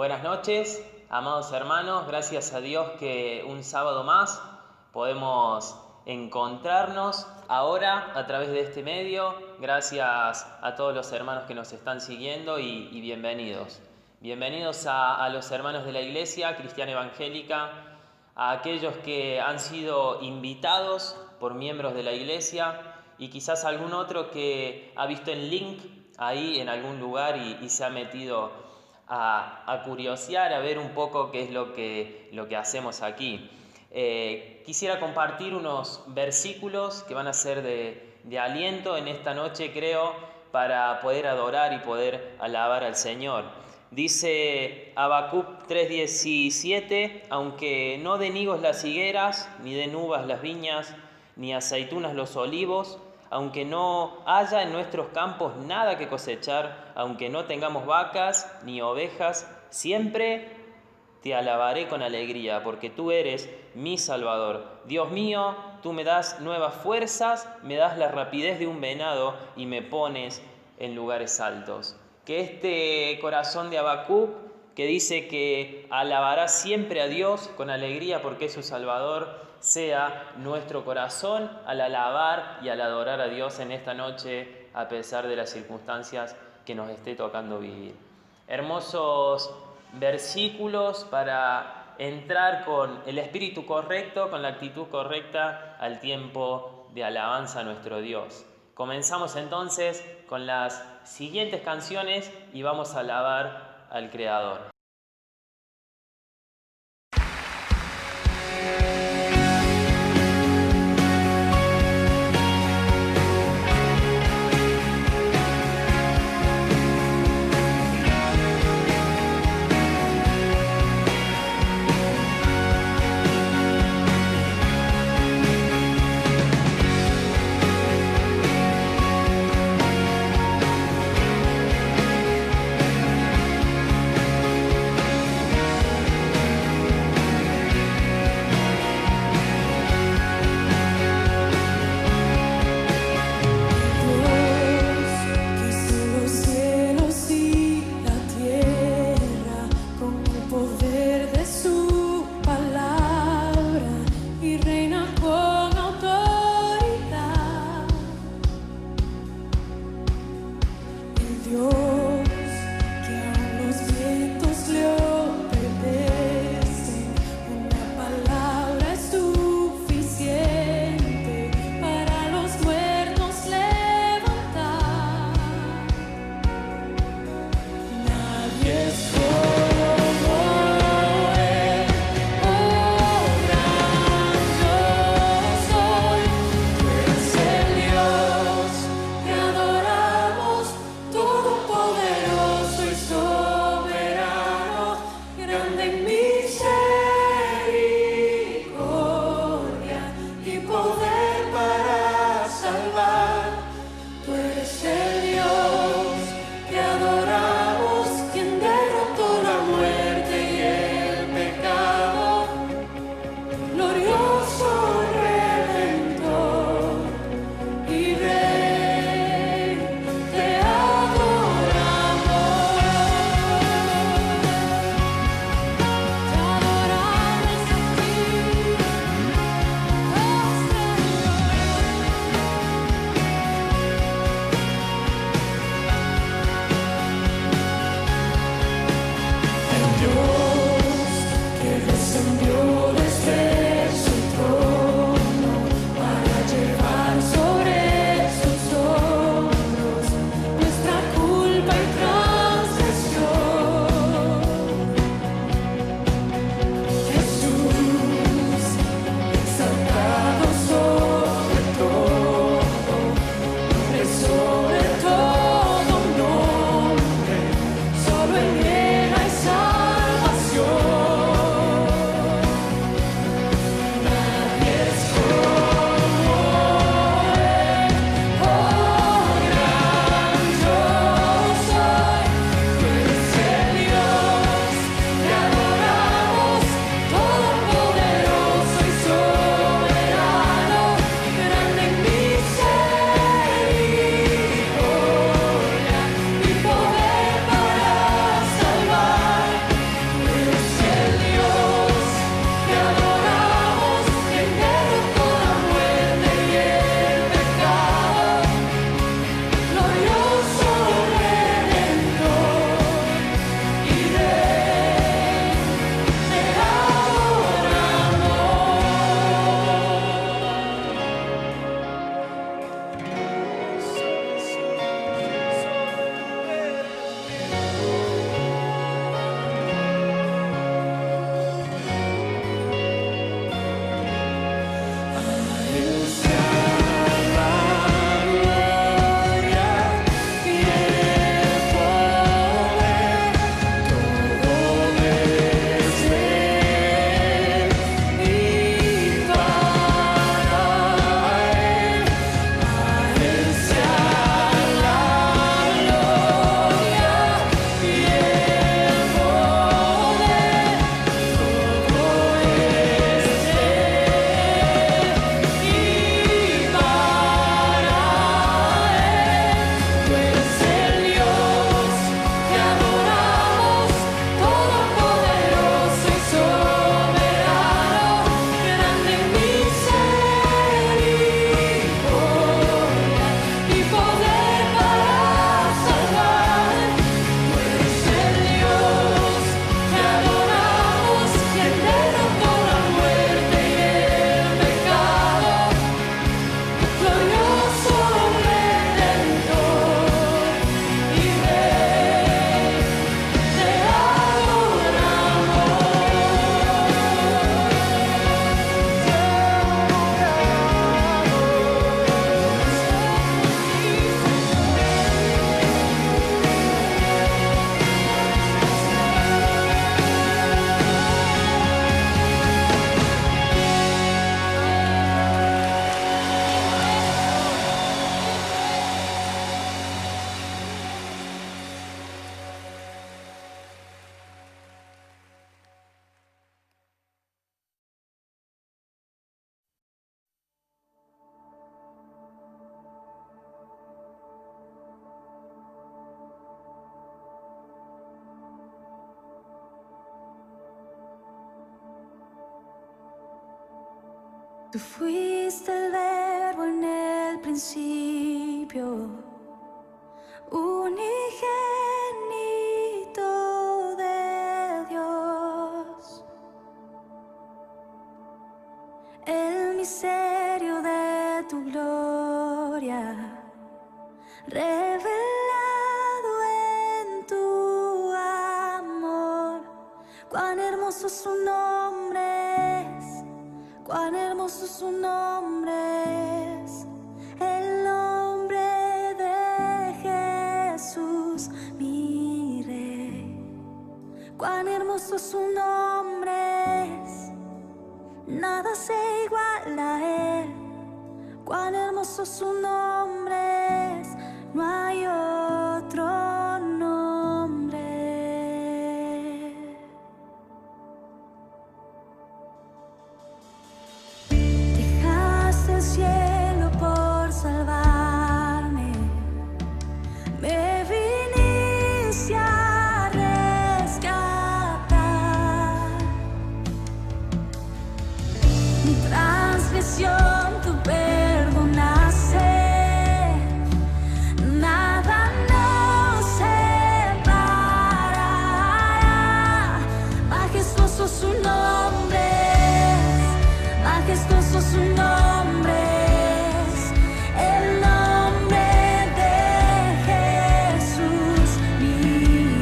Buenas noches, amados hermanos. Gracias a Dios que un sábado más podemos encontrarnos ahora a través de este medio. Gracias a todos los hermanos que nos están siguiendo y bienvenidos. Bienvenidos a los hermanos de la Iglesia Cristiana Evangélica, a aquellos que han sido invitados por miembros de la Iglesia y quizás algún otro que ha visto el link ahí en algún lugar y se ha metido a curiosear, a ver un poco qué es lo que hacemos aquí. Quisiera compartir unos versículos que van a ser de aliento en esta noche, creo, para poder adorar y poder alabar al Señor. Dice Habacuc 3:17: aunque no den higos las higueras, ni den uvas las viñas, ni aceitunas los olivos, aunque no haya en nuestros campos nada que cosechar, aunque no tengamos vacas ni ovejas, siempre te alabaré con alegría, porque tú eres mi Salvador. Dios mío, tú me das nuevas fuerzas, me das la rapidez de un venado y me pones en lugares altos. Que este corazón de Habacuc, que dice que alabará siempre a Dios con alegría porque es su Salvador, sea nuestro corazón al alabar y al adorar a Dios en esta noche, a pesar de las circunstancias que nos esté tocando vivir. Hermosos versículos para entrar con el espíritu correcto, con la actitud correcta al tiempo de alabanza a nuestro Dios. Comenzamos entonces con las siguientes canciones y vamos a alabar al Creador. Tú fuiste el verbo en el principio, unigénito de Dios. El misterio de tu gloria, revelado en tu amor. Cuán hermoso su nombre es, cuán hermoso su nombre es, el nombre de Jesús, mi Rey. Cuán hermoso su nombre es, nada se iguala a él. Cuán hermoso su nombre es, no hay otro nombre. Dejaste el cielo por salvarme, me viniste a rescatar. Mi transgresión tú perdonaste, nada nos separará. Majestuoso su nombre es, majestuoso su nombre es, el nombre de Jesús, mi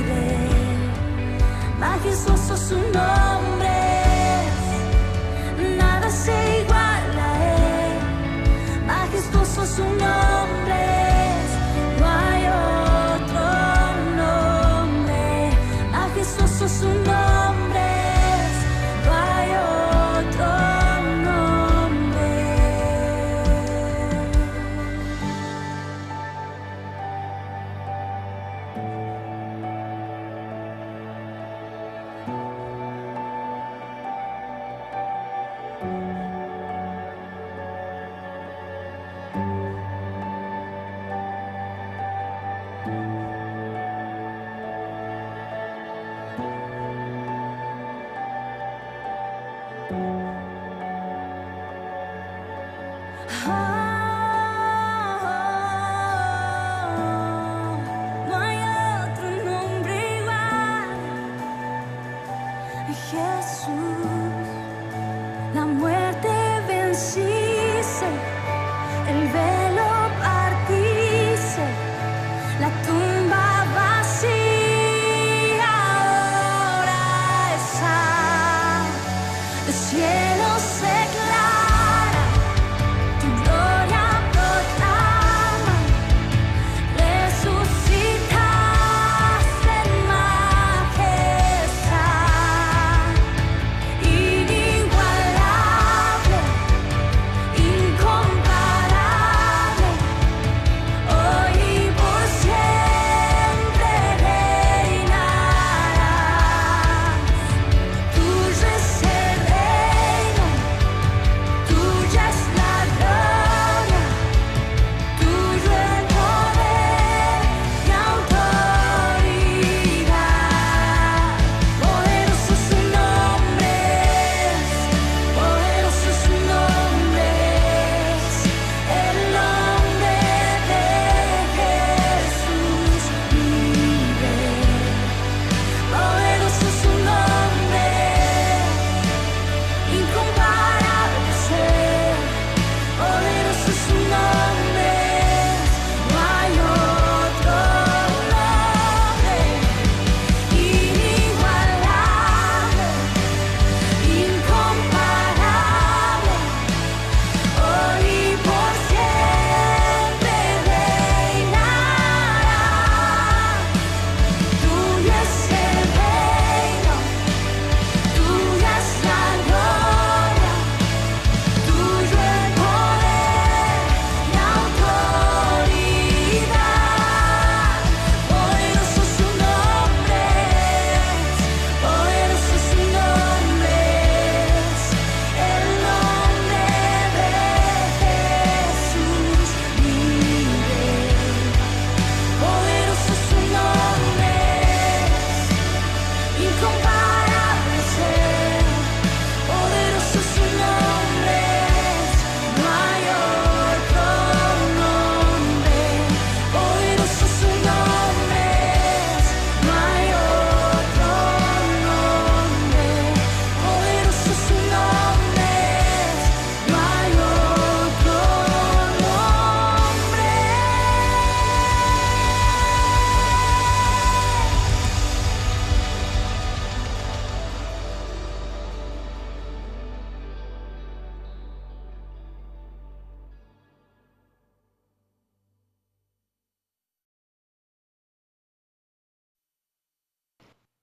Rey. Majestuoso su nombre es, nada se iguala a él.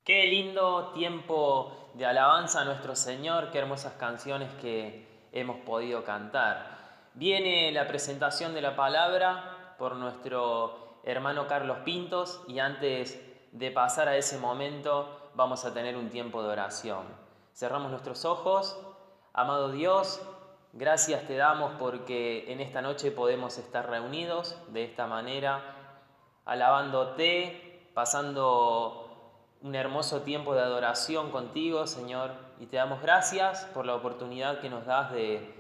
Qué lindo tiempo de alabanza a nuestro Señor, qué hermosas canciones que hemos podido cantar. Viene la presentación de la palabra por nuestro hermano Carlos Pintos y antes de pasar a ese momento vamos a tener un tiempo de oración. Cerramos nuestros ojos. Amado Dios, gracias te damos porque en esta noche podemos estar reunidos de esta manera, alabándote, pasando un hermoso tiempo de adoración contigo, Señor, y te damos gracias por la oportunidad que nos das de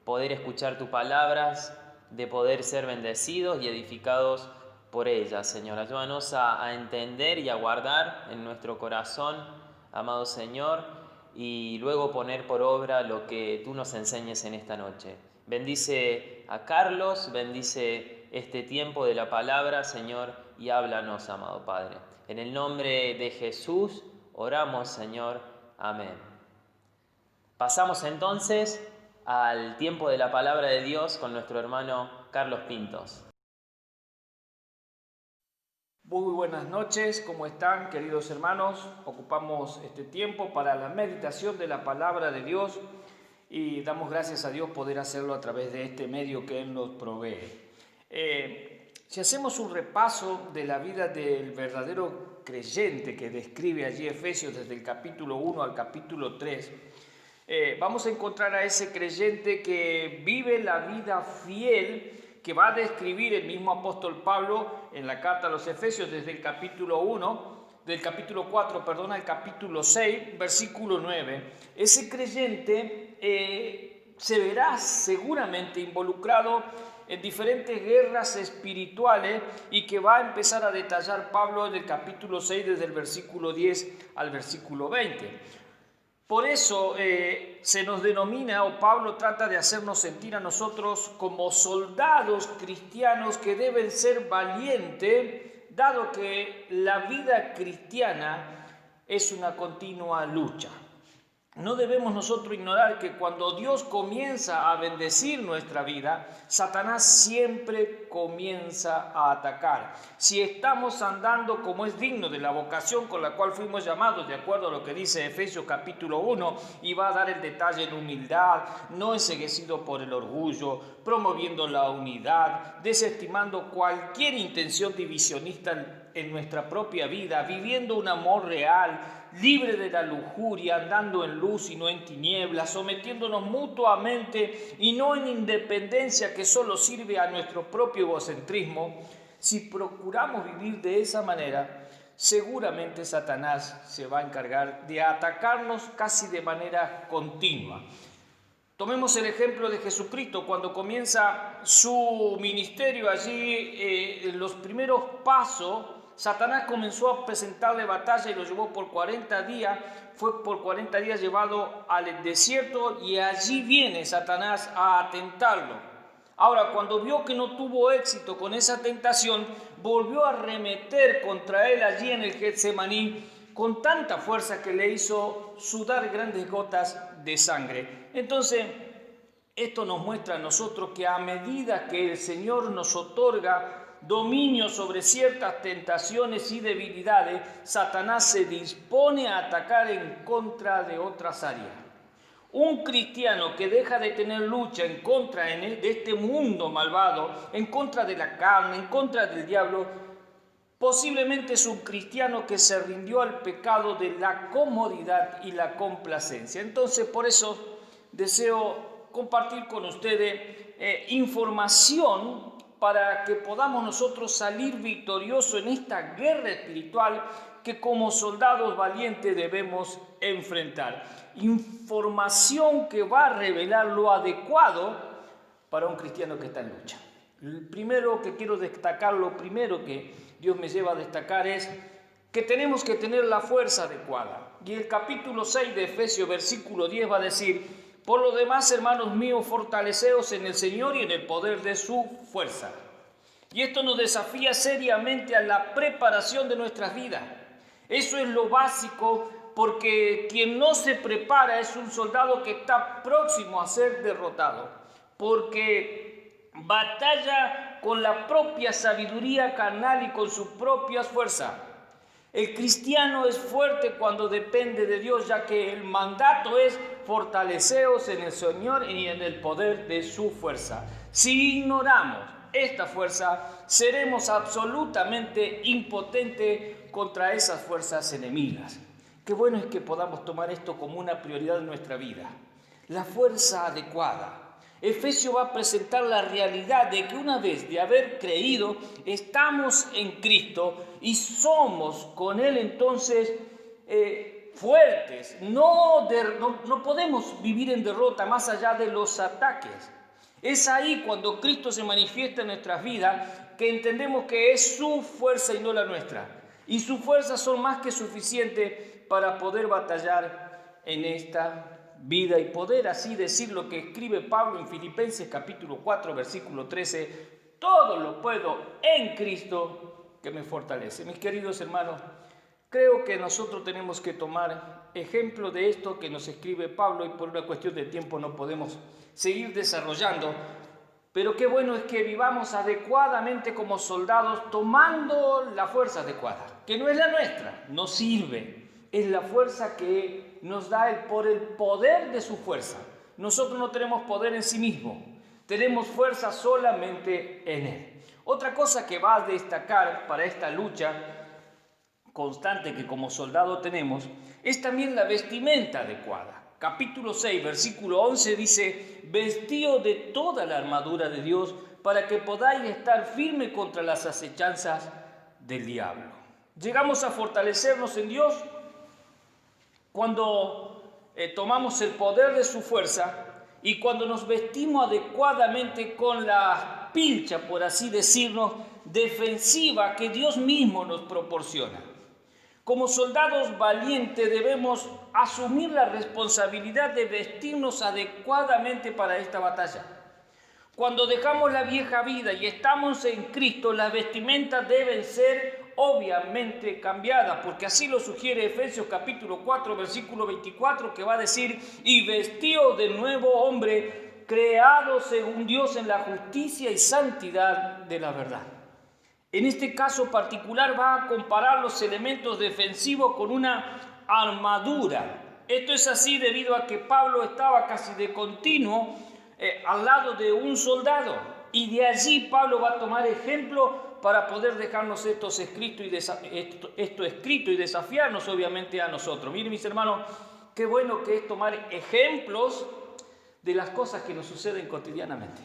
poder escuchar tus palabras, de poder ser bendecidos y edificados por ellas, Señor. Ayúdanos a entender y a guardar en nuestro corazón, amado Señor, y luego poner por obra lo que tú nos enseñes en esta noche. Bendice a Carlos, bendice este tiempo de la palabra, Señor, y háblanos, amado Padre. En el nombre de Jesús oramos, Señor. Amén. Pasamos entonces al tiempo de la palabra de Dios con nuestro hermano Carlos Pintos. Muy buenas noches, ¿cómo están, queridos hermanos? Ocupamos este tiempo para la meditación de la palabra de Dios y damos gracias a Dios poder hacerlo a través de este medio que Él nos provee. Si hacemos un repaso de la vida del verdadero creyente que describe allí Efesios desde el capítulo 1 al capítulo 3, vamos a encontrar a ese creyente que vive la vida fiel que va a describir el mismo apóstol Pablo en la carta a los Efesios desde el capítulo 4 al capítulo 6, versículo 9. Ese creyente se verá seguramente involucrado en diferentes guerras espirituales y que va a empezar a detallar Pablo en el capítulo 6 desde el versículo 10 al versículo 20. Por eso se nos denomina, o Pablo trata de hacernos sentir a nosotros como soldados cristianos que deben ser valientes, dado que la vida cristiana es una continua lucha. No debemos nosotros ignorar que cuando Dios comienza a bendecir nuestra vida, Satanás siempre comienza a atacar. Si estamos andando como es digno de la vocación con la cual fuimos llamados, de acuerdo a lo que dice Efesios capítulo 1, y va a dar el detalle en humildad, no enceguecido por el orgullo, promoviendo la unidad, desestimando cualquier intención divisionista en nuestra propia vida, viviendo un amor real, libre de la lujuria, andando en luz y no en tinieblas, sometiéndonos mutuamente y no en independencia que solo sirve a nuestro propio egocentrismo. Si procuramos vivir de esa manera, seguramente Satanás se va a encargar de atacarnos casi de manera continua. Tomemos el ejemplo de Jesucristo cuando comienza su ministerio allí, en los primeros pasos. Satanás comenzó a presentarle batalla y lo llevó por 40 días, fue por 40 días llevado al desierto y allí viene Satanás a atentarlo. Ahora, cuando vio que no tuvo éxito con esa tentación, volvió a arremeter contra él allí en el Getsemaní con tanta fuerza que le hizo sudar grandes gotas de sangre. Entonces, esto nos muestra a nosotros que a medida que el Señor nos otorga dominio sobre ciertas tentaciones y debilidades, Satanás se dispone a atacar en contra de otras áreas. Un cristiano que deja de tener lucha en contra de este mundo malvado, en contra de la carne, en contra del diablo, posiblemente es un cristiano que se rindió al pecado de la comodidad y la complacencia. Entonces, por eso deseo compartir con ustedes información para que podamos nosotros salir victoriosos en esta guerra espiritual que como soldados valientes debemos enfrentar. Información que va a revelar lo adecuado para un cristiano que está en lucha. El primero que quiero destacar, lo primero que Dios me lleva a destacar es que tenemos que tener la fuerza adecuada. Y el capítulo 6 de Efesios, versículo 10 va a decir: por lo demás, hermanos míos, fortaleceos en el Señor y en el poder de su fuerza. Y esto nos desafía seriamente a la preparación de nuestras vidas. Eso es lo básico, porque quien no se prepara es un soldado que está próximo a ser derrotado, porque batalla con la propia sabiduría carnal y con sus propias fuerzas. El cristiano es fuerte cuando depende de Dios, ya que el mandato es fortaleceos en el Señor y en el poder de su fuerza. Si ignoramos esta fuerza, seremos absolutamente impotentes contra esas fuerzas enemigas. Qué bueno es que podamos tomar esto como una prioridad en nuestra vida. La fuerza adecuada. Efesios va a presentar la realidad de que una vez de haber creído, estamos en Cristo y somos con Él entonces fuertes. No podemos vivir en derrota más allá de los ataques. Es ahí cuando Cristo se manifiesta en nuestras vidas que entendemos que es su fuerza y no la nuestra. Y sus fuerzas son más que suficientes para poder batallar en esta vida y poder así decir lo que escribe Pablo en Filipenses capítulo 4 versículo 13: todo lo puedo en Cristo que me fortalece. Mis queridos hermanos, creo que nosotros tenemos que tomar ejemplo de esto que nos escribe Pablo, y por una cuestión de tiempo no podemos seguir desarrollando, pero qué bueno es que vivamos adecuadamente como soldados, tomando la fuerza adecuada, que no es la nuestra, no sirve, es la fuerza que nos da por el poder de su fuerza. Nosotros no tenemos poder en sí mismo, tenemos fuerza solamente en Él. Otra cosa que va a destacar para esta lucha constante que como soldado tenemos es también la vestimenta adecuada. Capítulo 6, versículo 11 dice: vestíos de toda la armadura de Dios para que podáis estar firmes contra las acechanzas del diablo. Llegamos a fortalecernos en Dios cuando tomamos el poder de su fuerza y cuando nos vestimos adecuadamente con la pilcha, por así decirlo, defensiva que Dios mismo nos proporciona. Como soldados valientes debemos asumir la responsabilidad de vestirnos adecuadamente para esta batalla. Cuando dejamos la vieja vida y estamos en Cristo, las vestimentas deben ser obviamente cambiadas, porque así lo sugiere Efesios capítulo 4, versículo 24, que va a decir: y vestíos de nuevo hombre, creado según Dios en la justicia y santidad de la verdad. En este caso particular va a comparar los elementos defensivos con una armadura. Esto es así debido a que Pablo estaba casi de continuo al lado de un soldado, y de allí Pablo va a tomar ejemplo para poder dejarnos esto escrito y desafiarnos obviamente a nosotros. Miren, mis hermanos, qué bueno que es tomar ejemplos de las cosas que nos suceden cotidianamente.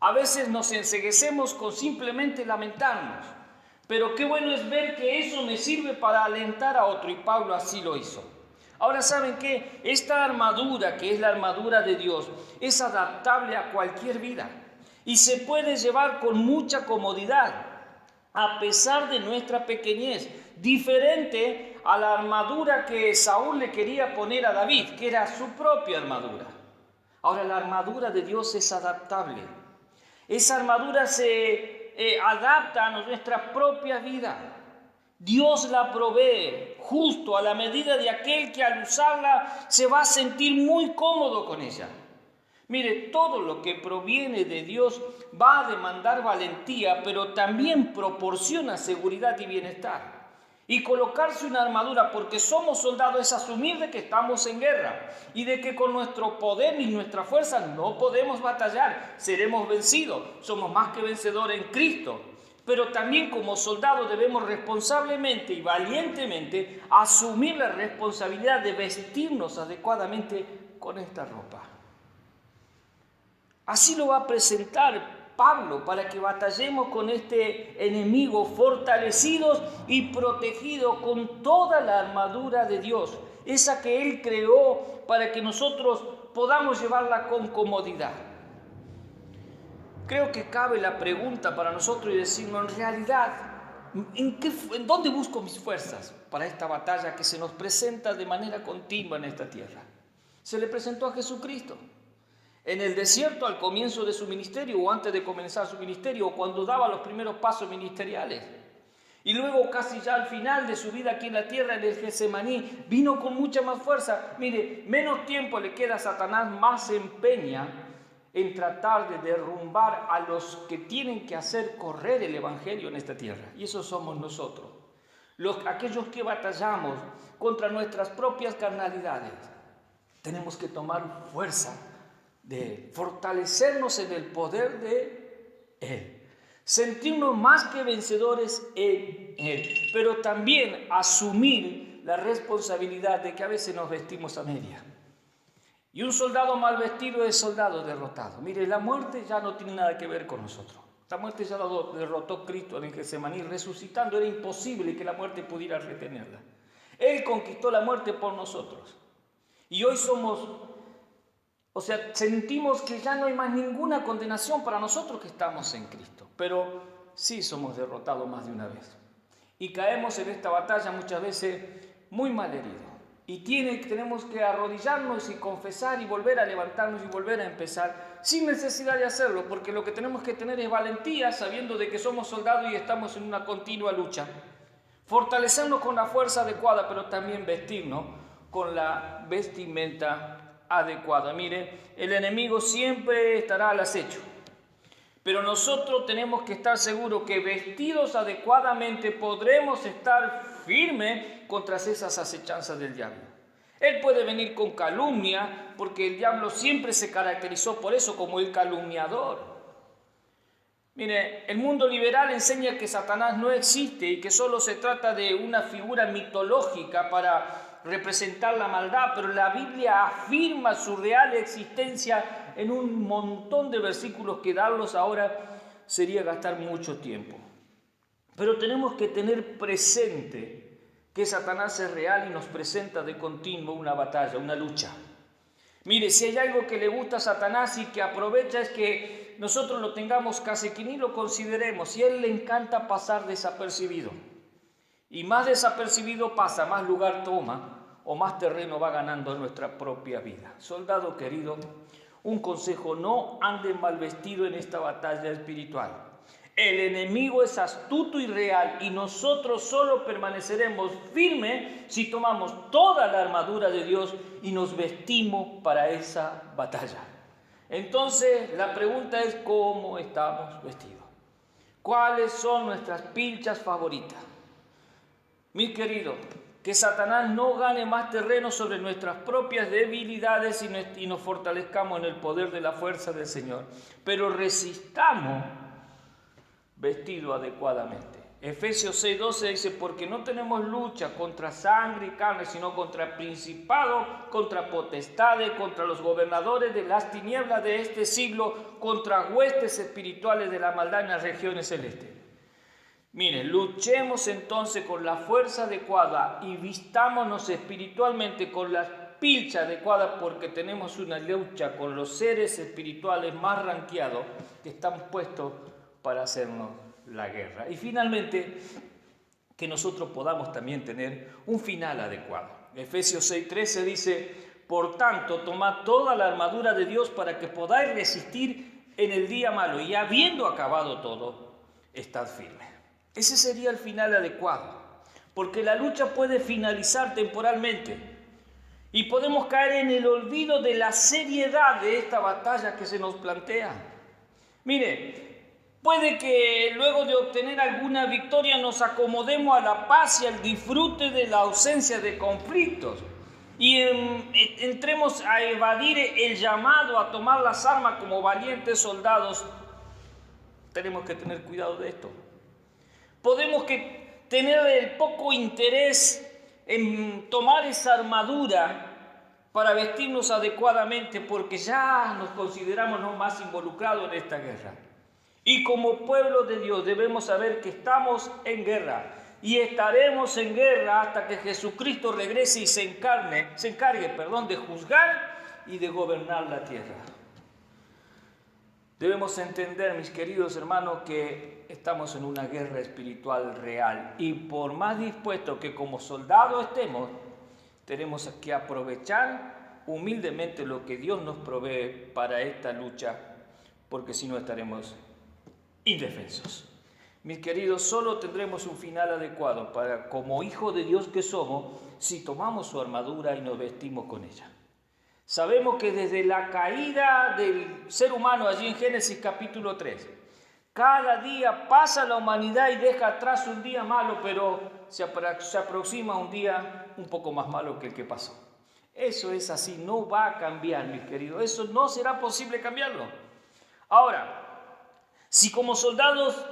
A veces nos enceguecemos con simplemente lamentarnos, pero qué bueno es ver que eso me sirve para alentar a otro, y Pablo así lo hizo. Ahora, ¿saben qué? Esta armadura, que es la armadura de Dios, es adaptable a cualquier vida y se puede llevar con mucha comodidad, a pesar de nuestra pequeñez, diferente a la armadura que Saúl le quería poner a David, que era su propia armadura. Ahora, la armadura de Dios es adaptable. Esa armadura se adapta a nuestra propia vida. Dios la provee justo a la medida de aquel que al usarla se va a sentir muy cómodo con ella. Mire, todo lo que proviene de Dios va a demandar valentía, pero también proporciona seguridad y bienestar. Y colocarse una armadura porque somos soldados es asumir de que estamos en guerra y de que con nuestro poder y nuestra fuerza no podemos batallar, seremos vencidos, somos más que vencedores en Cristo. Pero también como soldados debemos responsablemente y valientemente asumir la responsabilidad de vestirnos adecuadamente con esta ropa. Así lo va a presentar Pablo para que batallemos con este enemigo fortalecidos y protegidos con toda la armadura de Dios, esa que Él creó para que nosotros podamos llevarla con comodidad. Creo que cabe la pregunta para nosotros y decirnos, en realidad, ¿en dónde busco mis fuerzas para esta batalla que se nos presenta de manera continua en esta tierra? Se le presentó a Jesucristo en el desierto al comienzo de su ministerio o antes de comenzar su ministerio, o cuando daba los primeros pasos ministeriales. Y luego casi ya al final de su vida aquí en la tierra, en el Getsemaní, vino con mucha más fuerza. Mire, menos tiempo le queda a Satanás, más se empeña en tratar de derrumbar a los que tienen que hacer correr el evangelio en esta tierra. Y eso somos nosotros. aquellos que batallamos contra nuestras propias carnalidades, tenemos que tomar fuerza de Él, fortalecernos en el poder de Él, sentirnos más que vencedores en Él, pero también asumir la responsabilidad de que a veces nos vestimos a media. Y un soldado mal vestido es soldado derrotado. Mire, la muerte ya no tiene nada que ver con nosotros. La muerte ya lo derrotó Cristo en el Getsemaní, resucitando. Era imposible que la muerte pudiera retenerla. Él conquistó la muerte por nosotros. Y hoy sentimos que ya no hay más ninguna condenación para nosotros que estamos en Cristo. Pero sí somos derrotados más de una vez. Y caemos en esta batalla muchas veces muy mal heridos. Y tenemos que arrodillarnos y confesar y volver a levantarnos y volver a empezar sin necesidad de hacerlo, porque lo que tenemos que tener es valentía, sabiendo de que somos soldados y estamos en una continua lucha. Fortalecernos con la fuerza adecuada, pero también vestirnos con la vestimenta adecuada. Mire, el enemigo siempre estará al acecho, pero nosotros tenemos que estar seguros que vestidos adecuadamente podremos estar firmes contra esas acechanzas del diablo. Él puede venir con calumnia, porque el diablo siempre se caracterizó por eso, como el calumniador. Mire, el mundo liberal enseña que Satanás no existe y que solo se trata de una figura mitológica para representar la maldad, pero la Biblia afirma su real existencia en un montón de versículos que darlos ahora sería gastar mucho tiempo. Pero tenemos que tener presente que Satanás es real y nos presenta de continuo una batalla, una lucha. Mire, si hay algo que le gusta a Satanás y que aprovecha es que nosotros lo tengamos casi que ni lo consideremos, y a él le encanta pasar desapercibido. Y más desapercibido pasa, más lugar toma o más terreno va ganando en nuestra propia vida. Soldado querido, un consejo: no ande mal vestido en esta batalla espiritual. El enemigo es astuto y real, y nosotros solo permaneceremos firmes si tomamos toda la armadura de Dios y nos vestimos para esa batalla. Entonces la pregunta es: ¿cómo estamos vestidos? ¿Cuáles son nuestras pilchas favoritas? Mis queridos, que Satanás no gane más terreno sobre nuestras propias debilidades y nos fortalezcamos en el poder de la fuerza del Señor, pero resistamos vestido adecuadamente. Efesios 6:12 dice: porque no tenemos lucha contra sangre y carne, sino contra principados, contra potestades, contra los gobernadores de las tinieblas de este siglo, contra huestes espirituales de la maldad en las regiones celestes. Miren, luchemos entonces con la fuerza adecuada y vistámonos espiritualmente con la pilcha adecuada, porque tenemos una lucha con los seres espirituales más ranqueados que están puestos para hacernos la guerra. Y finalmente, que nosotros podamos también tener un final adecuado. Efesios 6:13 dice: por tanto, tomad toda la armadura de Dios para que podáis resistir en el día malo, y habiendo acabado todo, estad firmes. Ese sería el final adecuado, porque la lucha puede finalizar temporalmente y podemos caer en el olvido de la seriedad de esta batalla que se nos plantea. Mire, puede que luego de obtener alguna victoria nos acomodemos a la paz y al disfrute de la ausencia de conflictos y entremos a evadir el llamado a tomar las armas como valientes soldados. Tenemos que tener cuidado de esto. Podemos tener el poco interés en tomar esa armadura para vestirnos adecuadamente, porque ya nos consideramos no más involucrados en esta guerra. Y como pueblo de Dios debemos saber que estamos en guerra y estaremos en guerra hasta que Jesucristo regrese y se encargue, de juzgar y de gobernar la tierra. Debemos entender, mis queridos hermanos, que estamos en una guerra espiritual real, y por más dispuestos que como soldados estemos, tenemos que aprovechar humildemente lo que Dios nos provee para esta lucha, porque si no estaremos indefensos. Mis queridos, solo tendremos un final adecuado para, como hijos de Dios que somos, si tomamos su armadura y nos vestimos con ella. Sabemos que desde la caída del ser humano allí en Génesis capítulo 3, Cada día pasa la humanidad y deja atrás un día malo, pero se aproxima un día un poco más malo que el que pasó. Eso es así, no va a cambiar, mis queridos. Eso no será posible cambiarlo. Ahora, si como soldados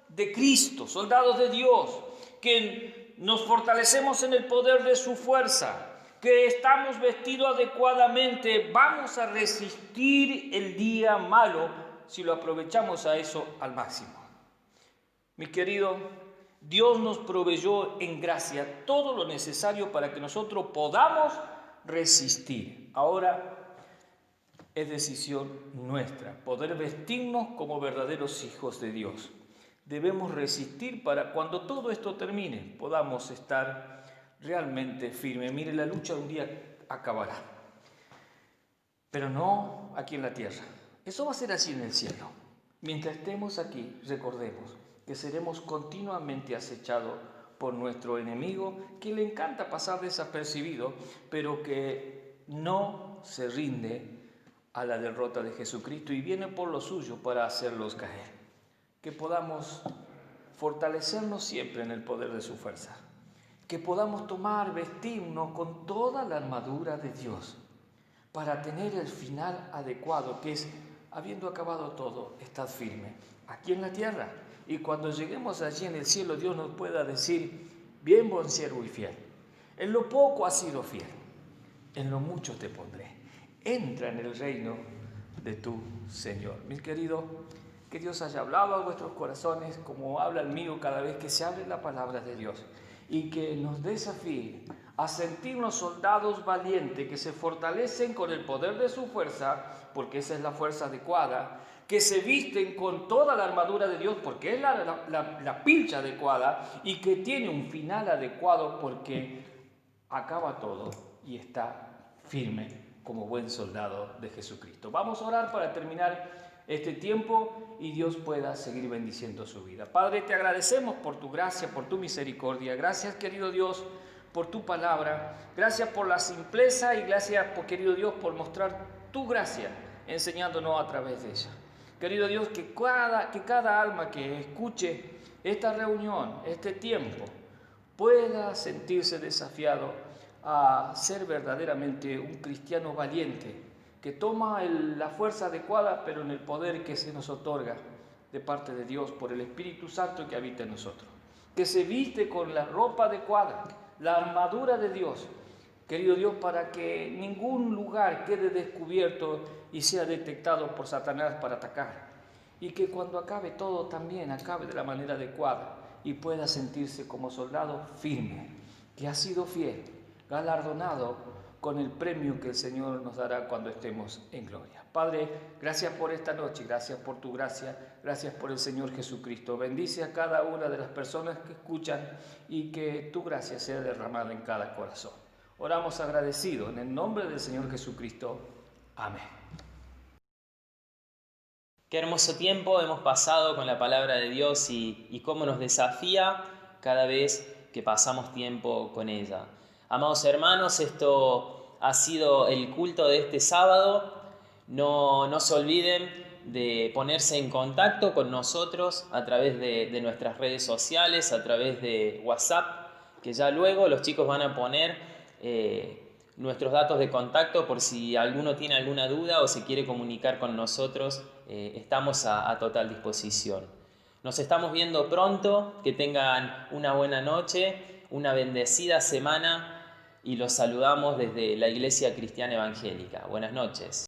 de Cristo, soldados de Dios, que nos fortalecemos en el poder de su fuerza, que estamos vestidos adecuadamente, vamos a resistir el día malo si lo aprovechamos a eso al máximo. Mi querido, Dios nos proveyó en gracia todo lo necesario para que nosotros podamos resistir. Ahora es decisión nuestra poder vestirnos como verdaderos hijos de Dios. Debemos resistir para cuando todo esto termine podamos estar realmente firmes. Mire, la lucha un día acabará, pero no aquí en la tierra. Eso va a ser así en el cielo. Mientras estemos aquí, recordemos que seremos continuamente acechados por nuestro enemigo, que le encanta pasar desapercibido, pero que no se rinde a la derrota de Jesucristo y viene por lo suyo para hacerlos caer. Que podamos fortalecernos siempre en el poder de su fuerza. Que podamos vestirnos con toda la armadura de Dios para tener el final adecuado, que es, habiendo acabado todo, estad firme aquí en la tierra. Y cuando lleguemos allí en el cielo, Dios nos pueda decir, bien buen siervo y fiel. En lo poco has sido fiel, en lo mucho te pondré. Entra en el reino de tu Señor. Mis queridos, que Dios haya hablado a vuestros corazones como habla el mío cada vez que se abre la palabra de Dios. Y que nos desafíe a sentirnos soldados valientes que se fortalecen con el poder de su fuerza, porque esa es la fuerza adecuada, que se visten con toda la armadura de Dios, porque es la pilcha adecuada, y que tiene un final adecuado, porque acaba todo y está firme como buen soldado de Jesucristo. Vamos a orar para terminar este tiempo y Dios pueda seguir bendiciendo su vida. Padre, te agradecemos por tu gracia, por tu misericordia. Gracias, querido Dios, por tu palabra. Gracias por la simpleza y gracias, querido Dios, por mostrar tu gracia enseñándonos a través de ella. Querido Dios, que cada alma que escuche esta reunión, este tiempo, pueda sentirse desafiado a ser verdaderamente un cristiano valiente, que toma la fuerza adecuada, pero en el poder que se nos otorga de parte de Dios por el Espíritu Santo que habita en nosotros. Que se viste con la ropa adecuada, la armadura de Dios, querido Dios, para que ningún lugar quede descubierto y sea detectado por Satanás para atacar. Y que cuando acabe todo también acabe de la manera adecuada y pueda sentirse como soldado firme, que ha sido fiel, galardonado con el premio que el Señor nos dará cuando estemos en gloria. Padre, gracias por esta noche, gracias por tu gracia, gracias por el Señor Jesucristo. Bendice a cada una de las personas que escuchan y que tu gracia sea derramada en cada corazón. Oramos agradecidos en el nombre del Señor Jesucristo. Amén. Qué hermoso tiempo hemos pasado con la palabra de Dios y cómo nos desafía cada vez que pasamos tiempo con ella. Amados hermanos, esto ha sido el culto de este sábado. No se olviden de ponerse en contacto con nosotros a través de nuestras redes sociales, a través de WhatsApp, que ya luego los chicos van a poner nuestros datos de contacto por si alguno tiene alguna duda o se quiere comunicar con nosotros. Estamos a total disposición. Nos estamos viendo pronto, que tengan una buena noche, una bendecida semana y los saludamos desde la Iglesia Cristiana Evangélica. Buenas noches.